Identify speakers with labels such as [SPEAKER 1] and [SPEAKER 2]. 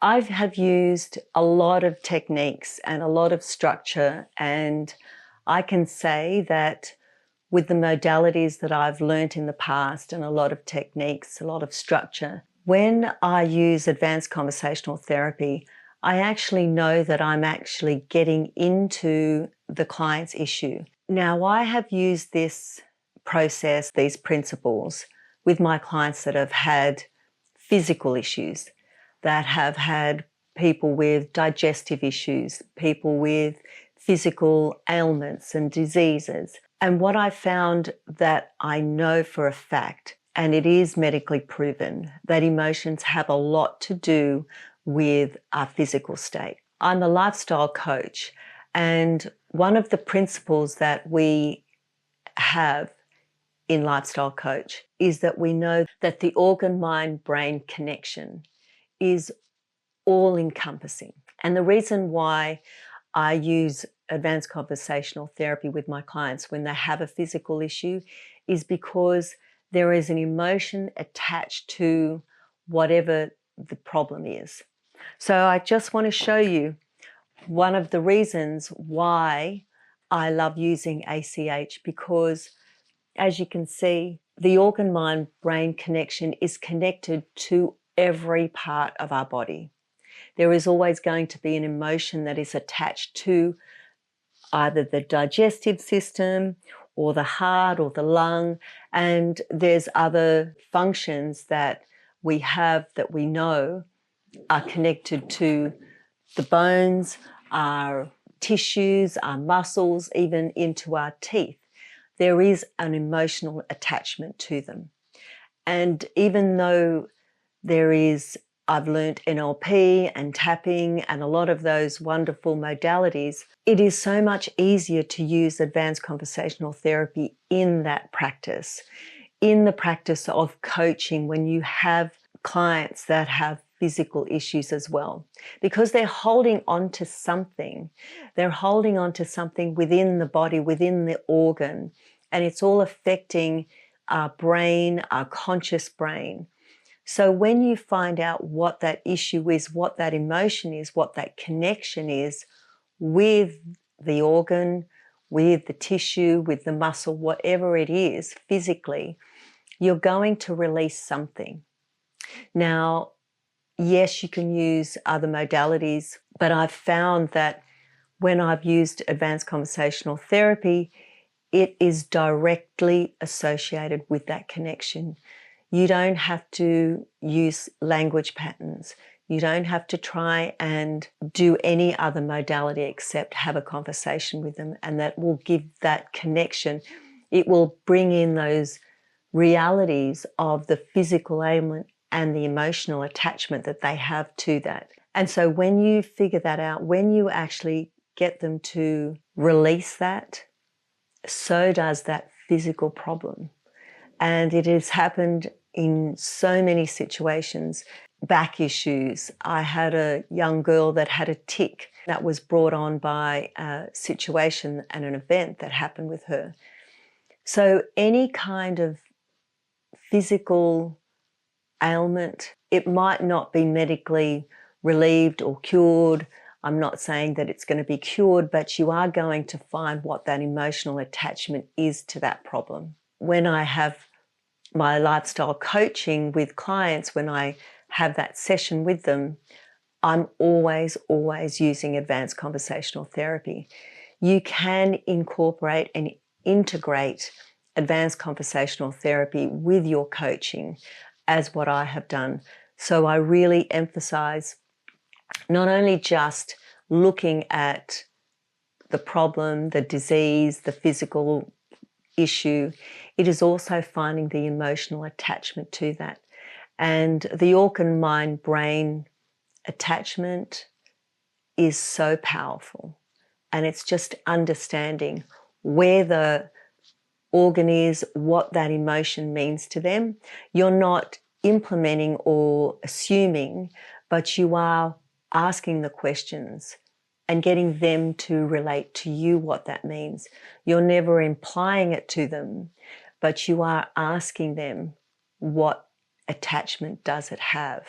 [SPEAKER 1] I have used a lot of techniques and a lot of structure, and I can say that with the modalities that I've learnt in the past and a lot of techniques, a lot of structure, when I use advanced conversational therapy, I actually know that I'm actually getting into the client's issue. Now, I have used this process, these principles, with my clients that have had physical issues, that have had people with digestive issues, people with physical ailments and diseases. And what I found that I know for a fact, and it is medically proven, that emotions have a lot to do with our physical state. I'm a lifestyle coach, and one of the principles that we have in Lifestyle Coach is that we know that the organ-mind-brain connection is all-encompassing. And the reason why I use advanced conversational therapy with my clients when they have a physical issue is because there is an emotion attached to whatever the problem is. So I just want to show you one of the reasons why I love using ACH, because as you can see, the organ-mind-brain connection is connected to every part of our body. There is always going to be an emotion that is attached to either the digestive system or the heart or the lung, and there's other functions that we have that we know are connected to the bones, our tissues, our muscles, even into our teeth. There is an emotional attachment to them. And even though I've learnt NLP and tapping and a lot of those wonderful modalities, it is so much easier to use advanced conversational therapy in that practice, in the practice of coaching when you have clients that have physical issues as well, because they're holding on to something. They're holding on to something within the body, within the organ, and it's all affecting our brain, our conscious brain. So when you find out what that issue is, what that emotion is, what that connection is with the organ, with the tissue, with the muscle, whatever it is physically, you're going to release something. Now, yes, you can use other modalities, but I've found that when I've used advanced conversational therapy, it is directly associated with that connection. You don't have to use language patterns. You don't have to try and do any other modality except have a conversation with them, and that will give that connection. It will bring in those realities of the physical ailment and the emotional attachment that they have to that. And so when you figure that out, when you actually get them to release that, so does that physical problem. And it has happened in so many situations. Back issues. I had a young girl that had a tic that was brought on by a situation and an event that happened with her. So any kind of physical ailment, it might not be medically relieved or cured. I'm not saying that it's going to be cured, but you are going to find what that emotional attachment is to that problem. When I have my lifestyle coaching with clients, when I have that session with them, I'm always using advanced conversational therapy. You can incorporate and integrate advanced conversational therapy with your coaching, as what I have done. So I really emphasize not only just looking at the problem, the disease, the physical issue, it is also finding the emotional attachment to that. And the organ, mind, brain attachment is so powerful. And it's just understanding where the organ is, what that emotion means to them. You're not implementing or assuming, but you are asking the questions and getting them to relate to you what that means. You're never implying it to them, but you are asking them, what attachment does it have?